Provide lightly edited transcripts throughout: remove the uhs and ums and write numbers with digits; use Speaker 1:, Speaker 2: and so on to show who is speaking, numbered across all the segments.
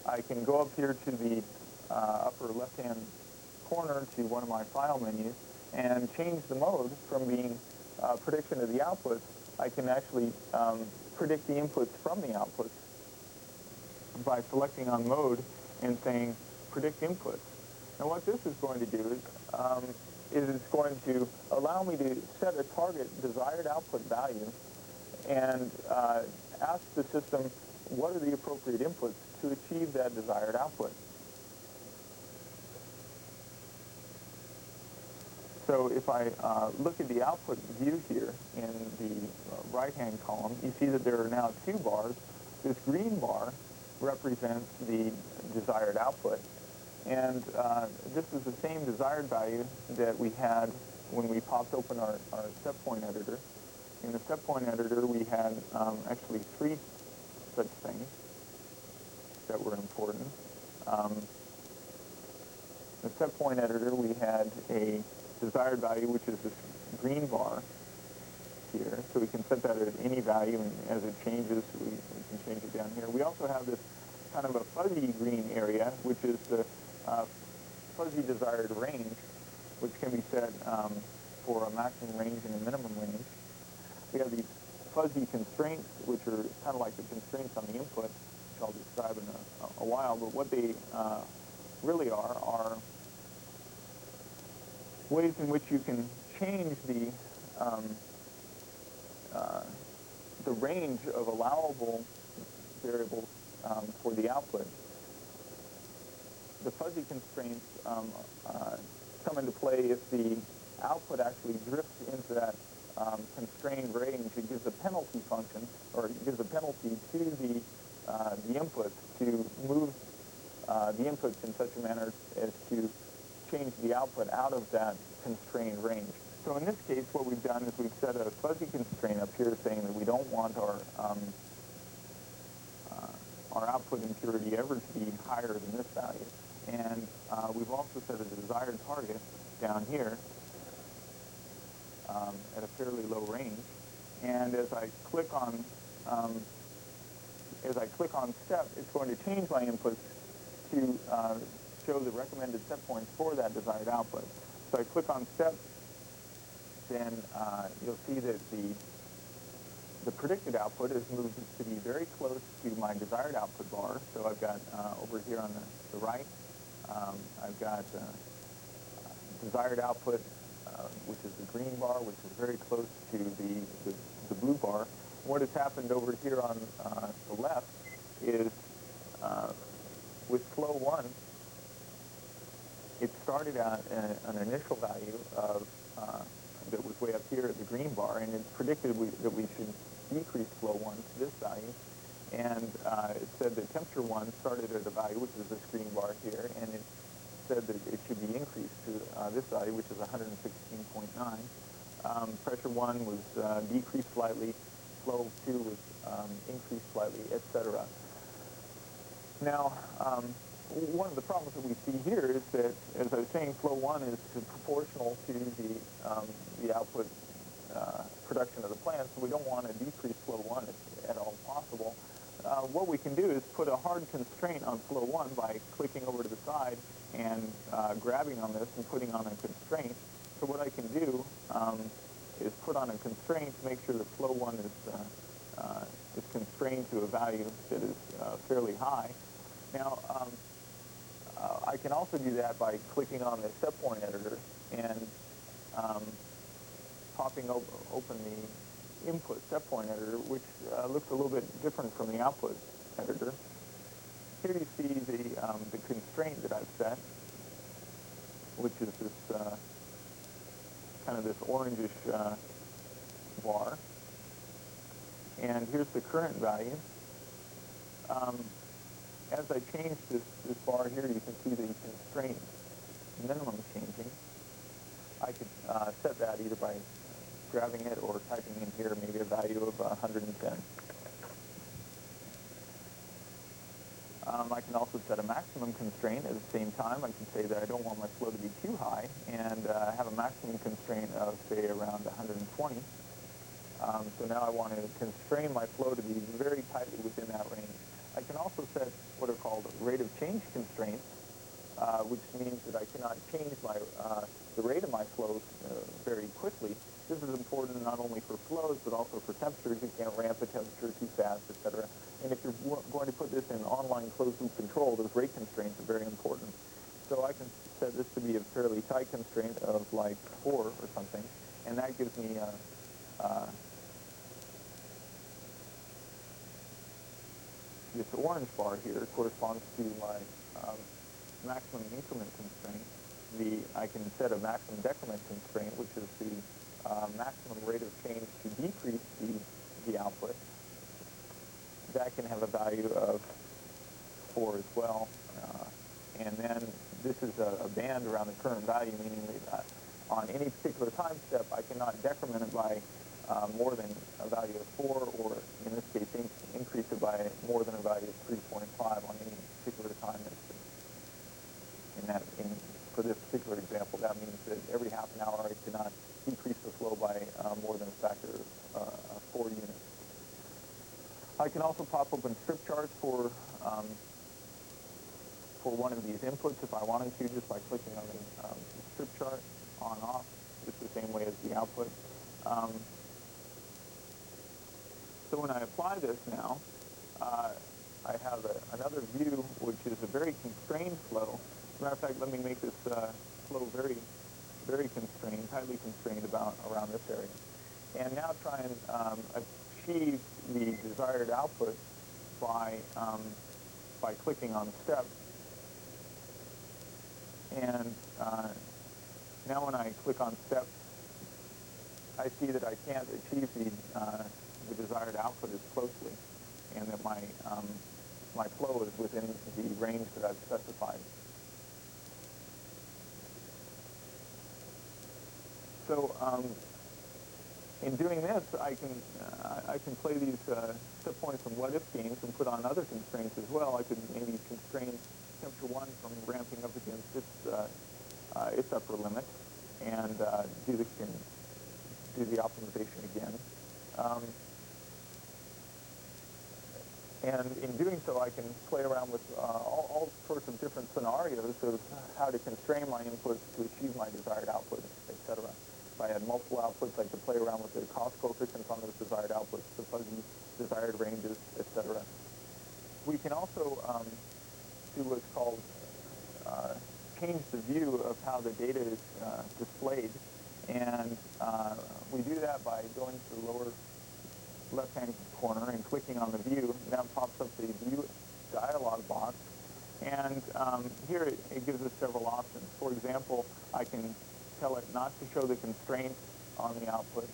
Speaker 1: I can go up here to the upper left-hand corner to one of my file menus and change the mode from being prediction of the outputs. I can actually predict the inputs from the outputs by selecting on mode and saying predict inputs. And what this is going to do is it's going to allow me to set a target desired output value and ask the system what are the appropriate inputs to achieve that desired output. So if I look at the output view here in the right-hand column, you see that there are now two bars. This green bar represents the desired output. And this is the same desired value that we had when we popped open our step point editor. In the step point editor, we had actually three such things that were important. The set point editor, we had a desired value, which is this green bar here. So we can set that at any value, and as it changes, we can change it down here. We also have this kind of a fuzzy green area, which is the fuzzy desired range, which can be set for a maximum range and a minimum range. We have these fuzzy constraints, which are kind of like the constraints on the input, which I'll describe in a while, but what they really are ways in which you can change the range of allowable variables for the output. The fuzzy constraints come into play if the output actually drifts into that constrained range. It gives a penalty function, or it gives a penalty to the inputs to move the inputs in such a manner as to change the output out of that constrained range. So in this case, what we've done is we've set a fuzzy constraint up here saying that we don't want our output impurity ever to be higher than this value. And we've also set a desired target down here at a fairly low range. And as I click on step, it's going to change my inputs to show the recommended set points for that desired output. So I click on step, then you'll see that the predicted output is moved to be very close to my desired output bar. So I've got over here on the right, I've got desired output, which is the green bar, which is very close to the blue bar. What has happened over here on the left is with flow 1, it started at an initial value of that was way up here at the green bar, and it's predicted that we should decrease flow 1 to this value. And it said that temperature 1 started at a value, which is this green bar here, and it said that it should be increased to this value, which is 116.9. Pressure 1 was decreased slightly, flow 2 was increased slightly, etc. Now, one of the problems that we see here is that, as I was saying, flow 1 is proportional to the output production of the plant, so we don't want to decrease flow 1 at all possible. What we can do is put a hard constraint on flow 1 by clicking over to the side and grabbing on this and putting on a constraint. So what I can do is put on a constraint to make sure that flow 1 is constrained to a value that is fairly high. Now, I can also do that by clicking on the set point editor and popping open the input set point editor, which looks a little bit different from the output editor. Here you see the constraint that I've set, which is this kind of this orangish bar. And here's the current value. As I change this bar here, you can see the constraint minimum changing. I could set that either by grabbing it or typing in here maybe a value of 110. I can also set a maximum constraint at the same time. I can say that I don't want my flow to be too high and have a maximum constraint of, say, around 120. So now I want to constrain my flow to be very tightly within that range. I can also set what are called rate of change constraints, which means that I cannot change the rate of my flows very quickly. This is important not only for flows, but also for temperatures. You can't ramp the temperature too fast, etc. And if you're going to put this in online closed-loop control, those rate constraints are very important. So I can set this to be a fairly tight constraint of like 4 or something, and that gives me this orange bar here corresponds to my maximum increment constraint. I can set a maximum decrement constraint, which is the maximum rate of change to decrease the output. That can have a value of 4 as well. And then this is a band around the current value, meaning that on any particular time step, I cannot decrement it by more than a value of 4, or in this case, increase it by more than a value of 3.5 on any particular time instance. For this particular example, that means that every half an hour I cannot decrease the flow by more than a factor of 4 units. I can also pop open strip charts for one of these inputs if I wanted to, just by clicking on the strip chart on off, just the same way as the output. So when I apply this now, I have another view which is a very constrained flow. As a matter of fact, let me make this flow very, very constrained, highly constrained around this area. And now try and achieve the desired output by clicking on step. And now when I click on step, I see that I can't achieve the desired output as closely, and that my flow is within the range that I've specified. So in doing this, I can play these step points and what-if games and put on other constraints as well. I could maybe constrain temperature 1 from ramping up against its upper limit, and do the optimization again. And in doing so, I can play around with all sorts of different scenarios of how to constrain my inputs to achieve my desired output, etc. If I had multiple outputs, I could play around with the cost coefficients on those desired outputs, the fuzzy desired ranges, etc. We can also do what's called change the view of how the data is displayed, and we do that by going to the lower left-hand corner and clicking on the view. That pops up the view dialog box, and here it gives us several options. For example, I can tell it not to show the constraints on the output,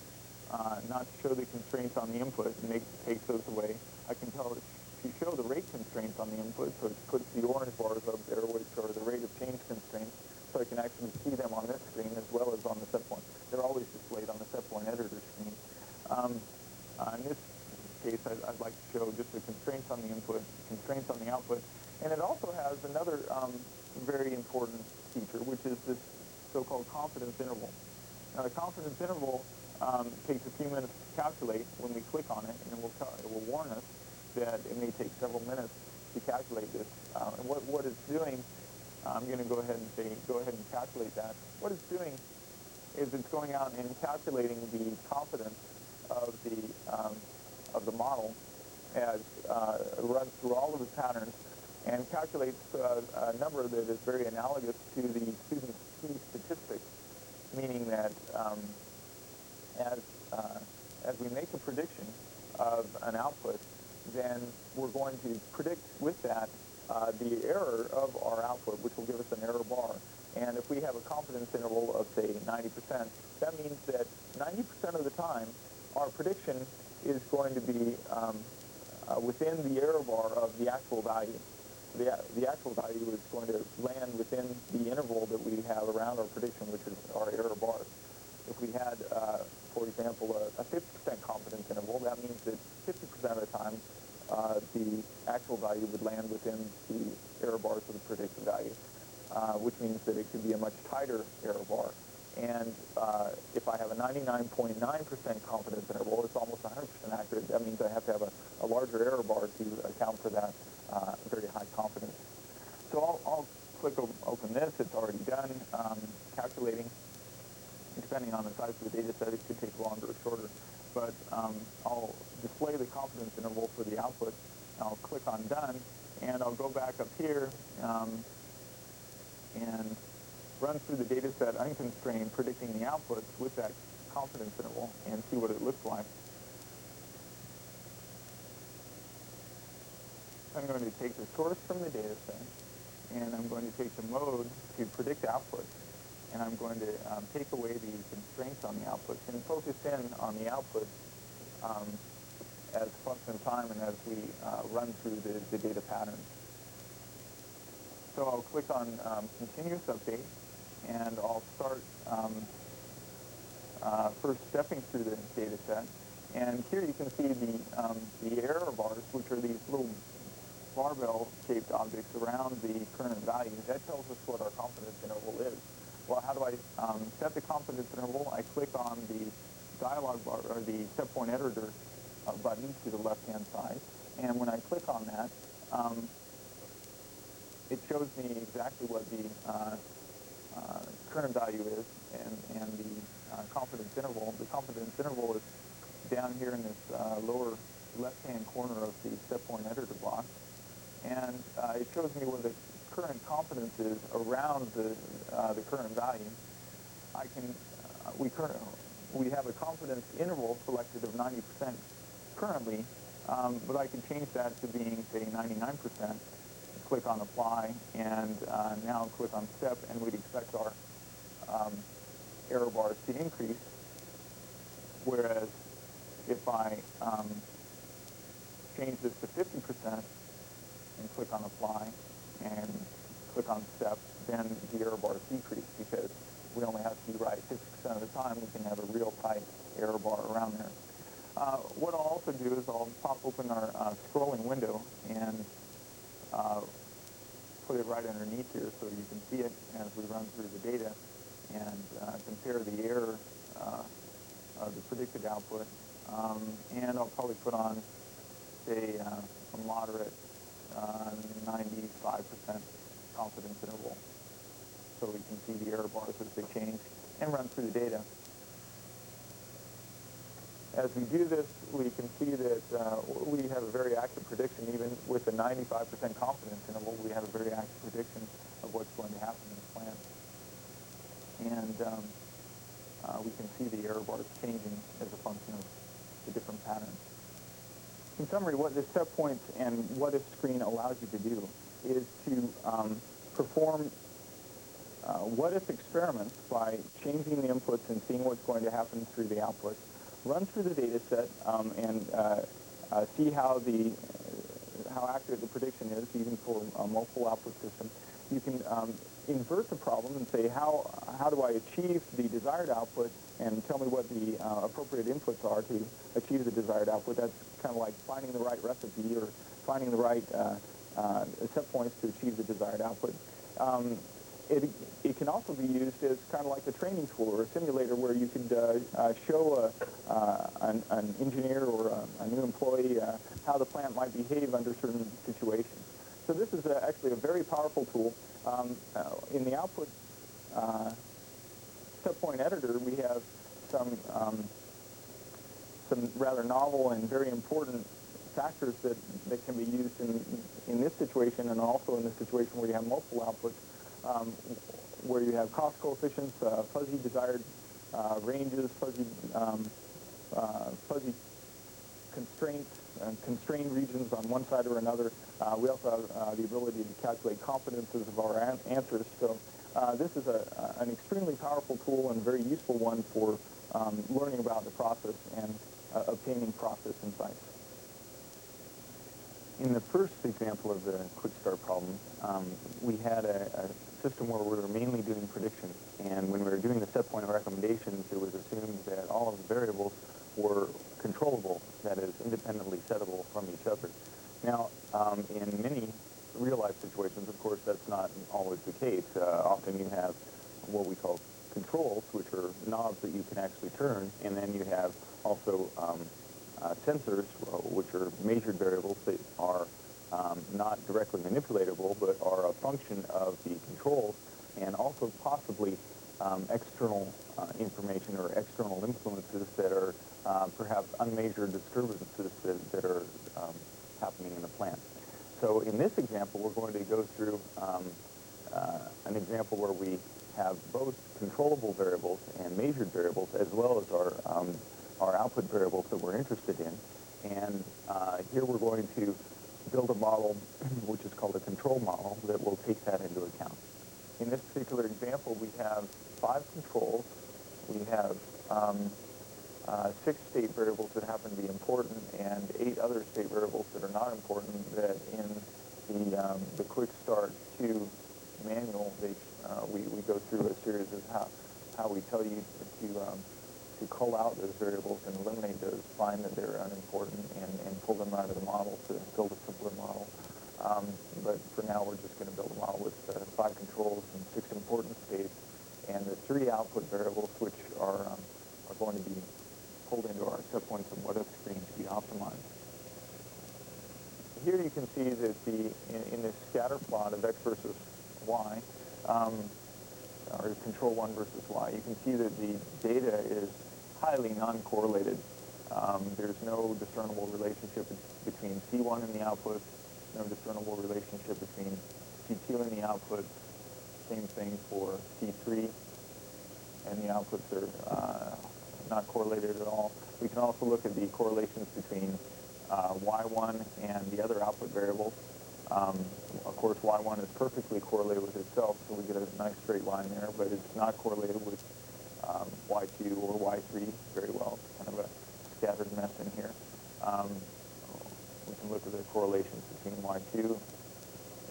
Speaker 1: not to show the constraints on the input, and takes those away. I can tell it to show the rate constraints on the input, so it puts the orange bars up there, which are the rate of change constraints, so I can actually see them on this screen as well as on the set point. They're always displayed on the set point editor screen. In this case, I'd like to show just the constraints on the input, constraints on the output, and it also has another very important feature, which is this so-called confidence interval. Now, the confidence interval takes a few minutes to calculate when we click on it, and it will warn us that it may take several minutes to calculate this. And what it's doing, I'm going to go ahead and say, go ahead and calculate that. What it's doing is it's going out and calculating the confidence of the model as it runs through all of the patterns and calculates a number that is very analogous to the student's t-statistic, meaning that as we make a prediction of an output, then we're going to predict with that the error of our output, which will give us an error bar. And if we have a confidence interval of, say, 90%, that means that 90% of the time, our prediction is going to be within the error bar of the actual value. The actual value is going to land within the interval that we have around our prediction, which is our error bars. If we had, for example, a 50% confidence interval, that means that 50% of the time, the actual value would land within the error bars of the predicted value, which means that it could be a much tighter error bar. And if I have a 99.9% confidence interval, it's almost 100% accurate. That means I have to have a larger error bar to account for that very high confidence. So I'll click open this. It's already done calculating. Depending on the size of the data set, it could take longer or shorter. But I'll display the confidence interval for the output. I'll click on done, and I'll go back up here and run through the data set unconstrained, predicting the outputs with that confidence interval, and see what it looks like. I'm going to take the source from the data set, and I'm going to take the mode to predict outputs, and I'm going to take away the constraints on the outputs and focus in on the outputs as a function of time and as we run through the data patterns. So I'll click on continuous update, and I'll start first stepping through the data set. And here you can see the error bars, which are these little barbell-shaped objects around the current value. That tells us what our confidence interval is. Well, how do I set the confidence interval? I click on the dialog bar, or the set point editor button to the left-hand side. And when I click on that, it shows me exactly what the current value is and the confidence interval. The confidence interval is down here in this lower left-hand corner of the set point editor block. And it shows me what the current confidence is around the current value. We have a confidence interval selected of 90% currently, but I can change that to being, say, 99%. Click on apply, and now click on step, and we'd expect our error bars to increase. Whereas if I change this to 50% and click on apply and click on step, then the error bars decrease, because we only have to be right 50% of the time. We can have a real tight error bar around there. What I'll also do is I'll pop open our scrolling window and put it right underneath here so you can see it as we run through the data and compare the error of the predicted output. And I'll probably put on, say, a moderate 95% confidence interval so we can see the error bars as they change and run through the data. As we do this, we can see that we have a very accurate prediction. Even with a 95% confidence interval, we have a very accurate prediction of what's going to happen in the plant. And we can see the error bars changing as a function of the different patterns. In summary, what this set points and what if screen allows you to do is to perform what if experiments by changing the inputs and seeing what's going to happen through the outputs. Run through the data set and see how accurate the prediction is, even for a multiple output system. You can invert the problem and say, how do I achieve the desired output, and tell me what the appropriate inputs are to achieve the desired output. That's kind of like finding the right recipe or finding the right set points to achieve the desired output. It can also be used as kind of like a training tool or a simulator where you could show an engineer or a new employee how the plant might behave under certain situations. So this is actually a very powerful tool. In the output set point editor, we have some rather novel and very important factors that can be used in this situation, and also in the situation where you have multiple outputs, where you have cost coefficients, fuzzy desired ranges, fuzzy constraints, and constrained regions on one side or another. We also have the ability to calculate confidences of our answers. So this is an extremely powerful tool and a very useful one for learning about the process and obtaining process insights.
Speaker 2: In the first example of the quick start problem, we had a system where we were mainly doing prediction, and when we were doing the set point recommendations, it was assumed that all of the variables were controllable, that is, independently settable from each other. Now, in many real-life situations, of course, that's not always the case. Often you have what we call controls, which are knobs that you can actually turn, and then you have also sensors, which are measured variables that are not directly manipulatable, but are a function of the controls, and also possibly external information or external influences that are perhaps unmeasured disturbances that are happening in the plant. So in this example, we're going to go through an example where we have both controllable variables and measured variables, as well as our output variables that we're interested in. And here we're going to build a model which is called a control model that will take that into account. In this particular example, we have 5 controls. We have 6 state variables that happen to be important and 8 other state variables that are not important that in the Quick Start 2 manual, we go through a series of how we tell you to cull out those variables and eliminate those, find that they're unimportant, and pull them out of the model to build a simpler model. But for now, we're just going to build a model with 5 controls and 6 important states, and the 3 output variables, which are going to be pulled into our set points and what up screen to be optimized. Here you can see that in this scatter plot of x versus y, or control 1 versus y, you can see that the data is highly non-correlated. There's no discernible relationship between C1 and the outputs, no discernible relationship between C2 and the outputs. Same thing for C3, and the outputs are not correlated at all. We can also look at the correlations between Y1 and the other output variables. Of course, Y1 is perfectly correlated with itself, so we get a nice straight line there, but it's not correlated with Y2 or Y3 very well. It's kind of a scattered mess in here. We can look at the correlations between Y2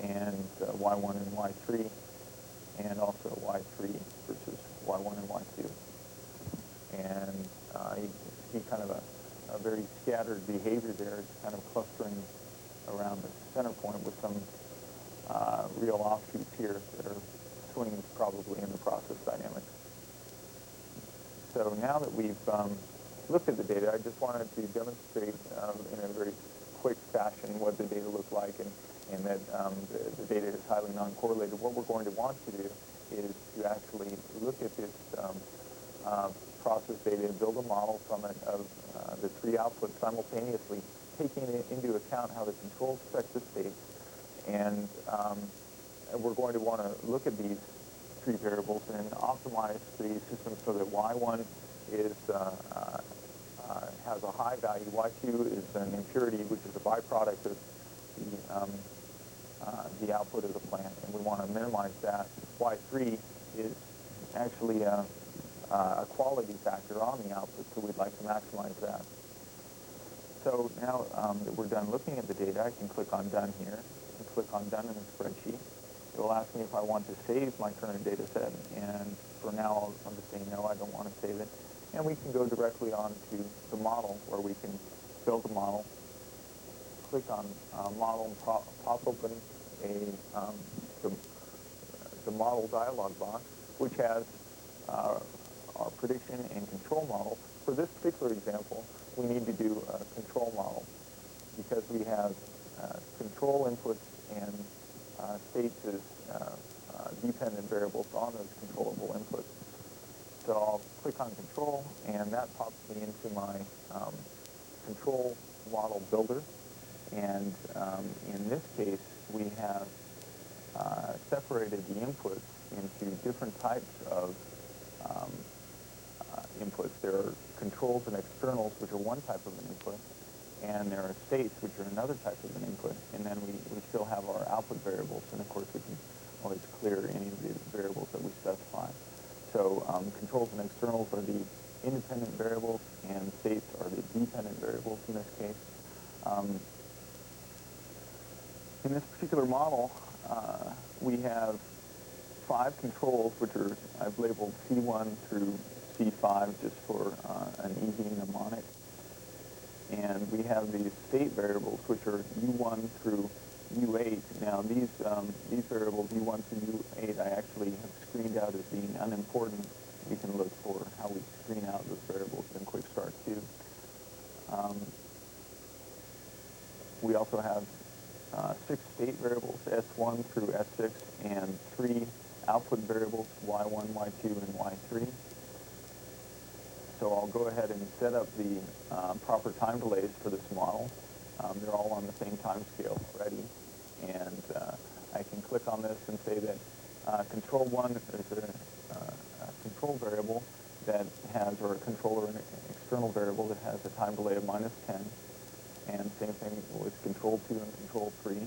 Speaker 2: and Y1 and Y3, and also Y3 versus Y1 and Y2. And you see kind of a very scattered behavior there. It's kind of clustering around the center point with some real offshoots here that are swings probably in the process dynamics. So now that we've looked at the data, I just wanted to demonstrate in a very quick fashion what the data look like, and that the data is highly non-correlated. What we're going to want to do is to actually look at this process data and build a model from it of the 3 outputs simultaneously, taking into account how the controls affect the states. And we're going to want to look at these 3 variables and optimize the system so that Y1 is has a high value. Y2 is an impurity, which is a byproduct of the output of the plant, and we want to minimize that. Y3 is actually a quality factor on the output, so we'd like to maximize that. So now that we're done looking at the data, I can click on Done here, and click on Done in the spreadsheet. It will ask me if I want to save my current data set, and for now I'll just say no, I don't want to save it. And we can go directly on to the model, where we can build a model, click on Model, and pop open the model dialog box, which has our prediction and control model. For this particular example, we need to do a control model because we have control inputs and states as dependent variables on those controllable inputs. So I'll click on control, and that pops me into my control model builder. And in this case, we have separated the inputs into different types of inputs. There are controls and externals, which are one type of an input, and there are states, which are another type of an input. And then we still have our output variables, and of course we can always clear any of the variables that we specify. So controls and externals are the independent variables, and states are the dependent variables in this case. In this particular model, we have 5 controls, which are, I've labeled C1 through C5 just for an easy mnemonic. And we have these state variables, which are U1 through U8. Now, these variables, U1 through U8, I actually have screened out as being unimportant we can look for how we screen out those variables in Quick Start 2. We also have 6 state variables, S1 through S6, and 3 output variables, Y1, Y2, and Y3. So I'll go ahead and set up the proper time delays for this model. They're all on the same time scale already. And I can click on this and say that control 1 is a control variable that has, or a controller, an external variable that has a time delay of -10. And same thing with control 2 and control 3.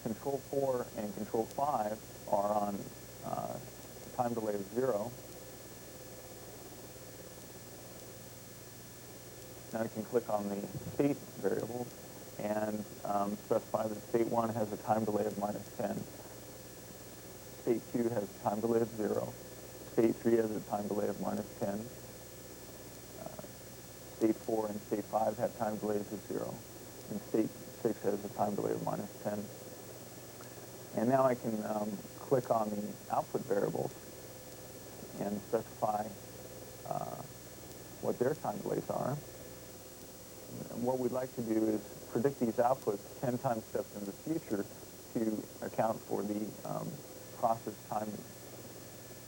Speaker 2: Control 4 and control 5 are on time delay of 0. Now I can click on the state variables and specify that state 1 has a time delay of -10. State 2 has a time delay of 0. State 3 has a time delay of -10. State 4 and State 5 have time delays of 0. And State 6 has a time delay of -10. And now I can click on the output variables and specify what their time delays are. And what we'd like to do is predict these outputs 10 time steps in the future to account for the process time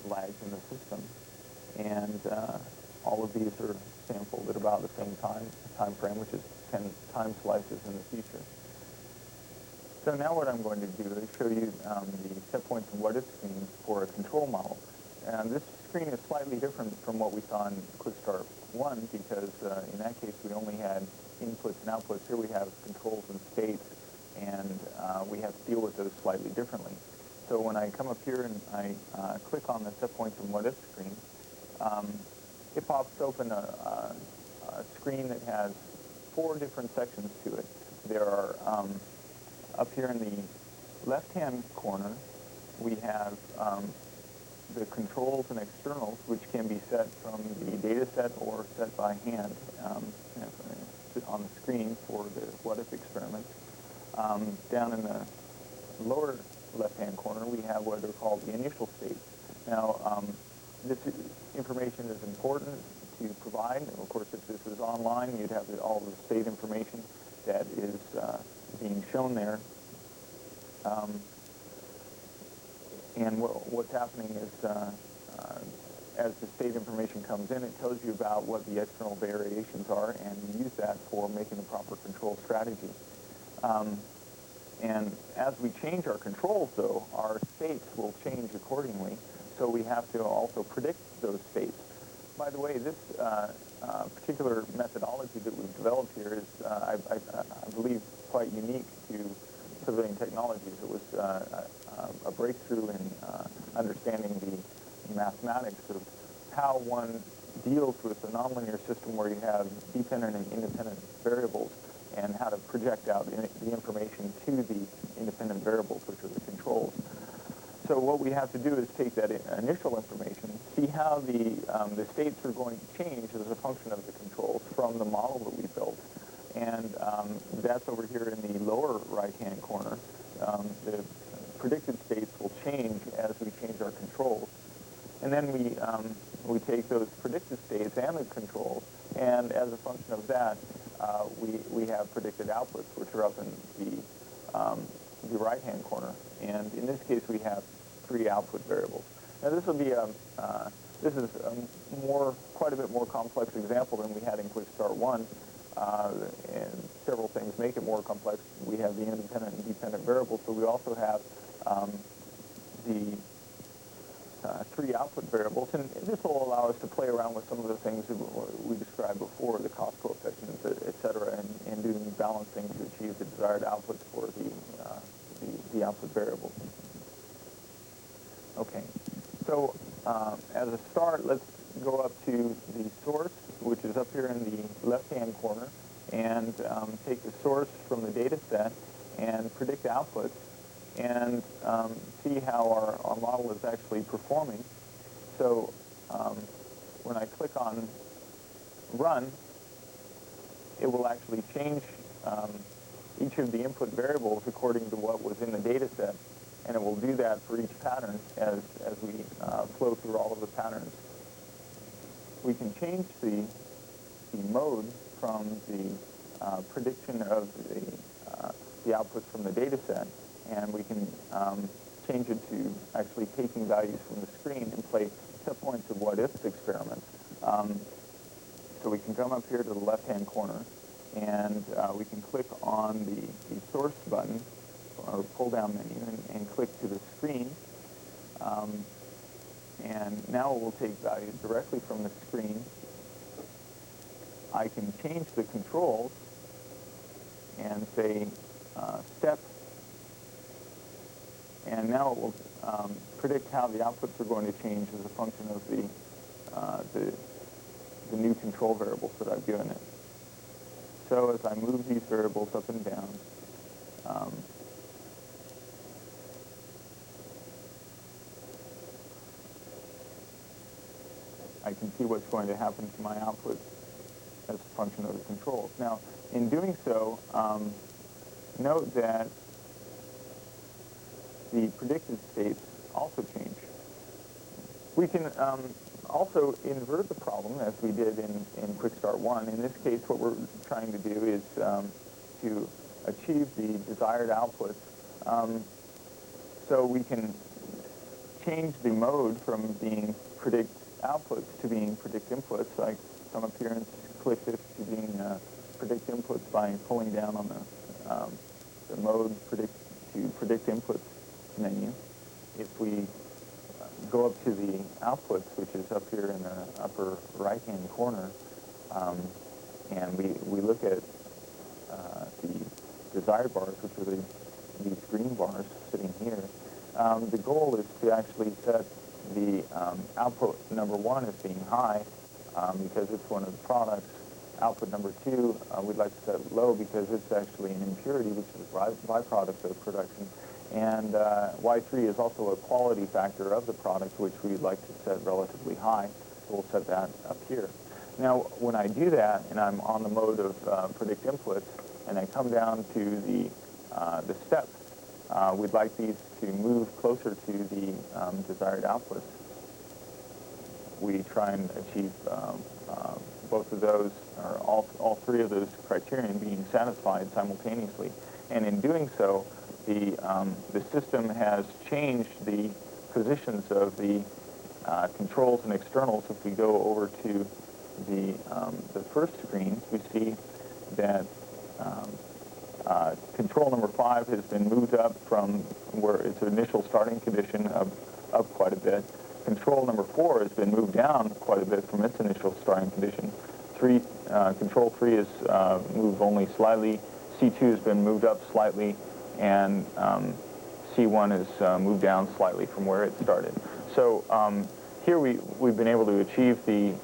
Speaker 2: lags in the system. And all of these are sampled at about the same time frame, which is 10 time slices in the future. So now what I'm going to do is show you the set points and what-if screen for a control model. And this screen is slightly different from what we saw in Quick Start 1 because in that case we only had inputs and outputs. Here we have controls and states, and we have to deal with those slightly differently. So when I come up here and I click on the set points and what-if screen, it pops open a screen that has 4 different sections to it. There are, up here in the left-hand corner, we have the controls and externals, which can be set from the data set or set by hand on the screen for the what-if experiment. Down in the lower left-hand corner, we have what are called the initial states. Now, this information is important to provide. Of course, if this is online, you'd have all the state information that is being shown there. And what's happening is, as the state information comes in, it tells you about what the external variations are, and you use that for making the proper control strategy. And as we change our controls, though, our states will change accordingly, so we have to also predict those states. By the way, this particular methodology that we've developed here is, I believe, quite unique to Pavilion Technologies. It was a breakthrough in understanding the mathematics of how one deals with a nonlinear system where you have dependent and independent variables and how to project out the information to the independent variables, which are the controls. So what we have to do is take that initial information, see how the states are going to change as a function of the controls from the model that we built. And that's over here in the lower right-hand corner. The predicted states will change as we change our controls. And then we take those predicted states and the controls, and as a function of that, we have predicted outputs, which are up in the right-hand corner. And in this case, we have 3 output variables. Now, this will be this is quite a bit more complex example than we had in Quick Start 1. And several things make it more complex. We have the independent and dependent variables, but we also have the 3 output variables, and this will allow us to play around with some of the things that we described before, the cost coefficients, et cetera, and doing balancing to achieve the desired outputs for the output variables. Okay, so as a start, let's go up to the source, which is up here in the left-hand corner, and take the source from the data set and predict outputs and see how our model is actually performing. So when I click on Run, it will actually change each of the input variables according to what was in the data set,
Speaker 1: and it will do that for each pattern as we flow through all of the patterns. We can change the mode from the prediction of the outputs from the data set, and we can change it to actually taking values from the screen and play set points of what-if experiments. So we can come up here to the left-hand corner, and we can click on the source button or pull-down menu and click to the screen. And now it will take values directly from the screen. I can change the controls and say step, and now it will predict how the outputs are going to change as a function of the new control variables that I've given it. So as I move these variables up and down, I can see what's going to happen to my outputs as a function of the controls. Now, in doing so, note that the predicted states also change. We can also invert the problem, as we did in Quick Start 1. In this case, what we're trying to do is to achieve the desired outputs. So we can change the mode from being predict outputs to being predict inputs. So I come up here and click this to being predict inputs by pulling down on the mode predict inputs menu. If we go up to the outputs, which is up here in the upper right-hand corner, and we look at the desired bars, which are these green bars sitting here, the goal is to actually set the output number 1 as being high because it's one of the products. Output number 2 we'd like to set low because it's actually an impurity, which is a byproduct of production. And Y3 is also a quality factor of the product, which we'd like to set relatively high. So we'll set that up here. Now, when I do that, and I'm on the mode of predict inputs, and I come down to the steps, we'd like these to move closer to the desired outputs. We try and achieve both of those, or all 3 of those criterion being satisfied simultaneously. And in doing so, the system has changed the positions of the controls and externals. If we go over to the first screen, we see that control number 5 has been moved up from where its initial starting condition up quite a bit. Control number 4 has been moved down quite a bit from its initial starting condition. Control 3 is moved only slightly. C2 has been moved up slightly, and C1 has moved down slightly from where it started. So here we've been able to achieve the